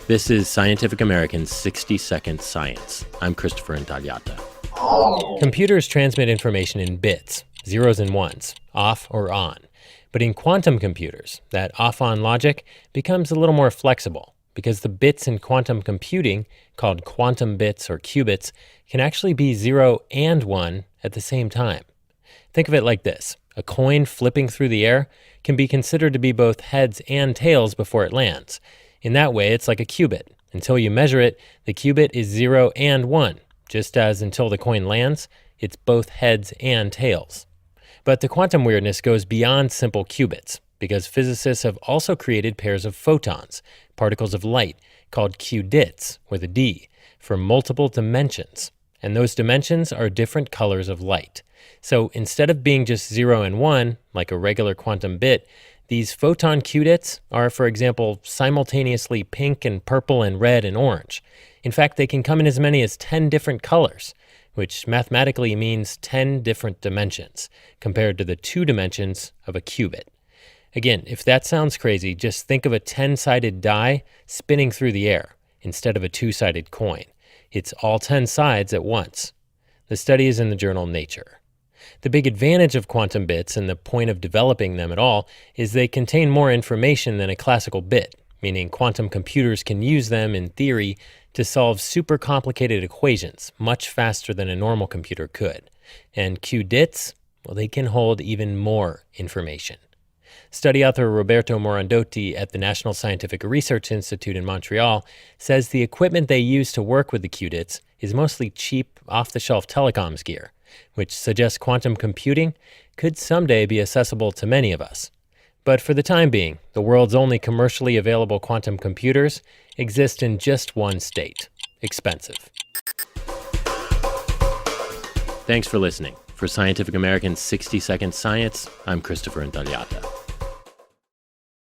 This is Scientific American's 60-Second Science. I'm Christopher Intagliata. Computers transmit information in bits, zeros and ones, off or on. But in quantum computers, that off-on logic becomes a little more flexible because the bits in quantum computing, called quantum bits or qubits, can actually be 0 and 1 at the same time. Think of it like this. A coin flipping through the air can be considered to be both heads and tails before it lands. In that way, it's like a qubit. Until you measure it, the qubit is 0 and 1, just as until the coin lands, it's both heads and tails. But the quantum weirdness goes beyond simple qubits, because physicists have also created pairs of photons, particles of light, called qubits, with a D, for multiple dimensions. And those dimensions are different colors of light. So instead of being just 0 and 1, like a regular quantum bit, these photon qubits are, for example, simultaneously pink and purple and red and orange. In fact, they can come in as many as 10 different colors, which mathematically means 10 different dimensions, compared to the 2 dimensions of a qubit. Again, if that sounds crazy, just think of a 10-sided die spinning through the air instead of a 2-sided coin. It's all 10 sides at once. The study is in the journal Nature. The big advantage of quantum bits and the point of developing them at all is they contain more information than a classical bit, meaning quantum computers can use them, in theory, to solve super complicated equations much faster than a normal computer could. And qubits, well, they can hold even more information. Study author Roberto Morandotti at the National Scientific Research Institute in Montreal says the equipment they use to work with the qubits is mostly cheap, off-the-shelf telecoms gear, which suggests quantum computing could someday be accessible to many of us. But for the time being, the world's only commercially available quantum computers exist in just one state: expensive. Thanks for listening. For Scientific American's 60-Second Science, I'm Christopher Intagliata.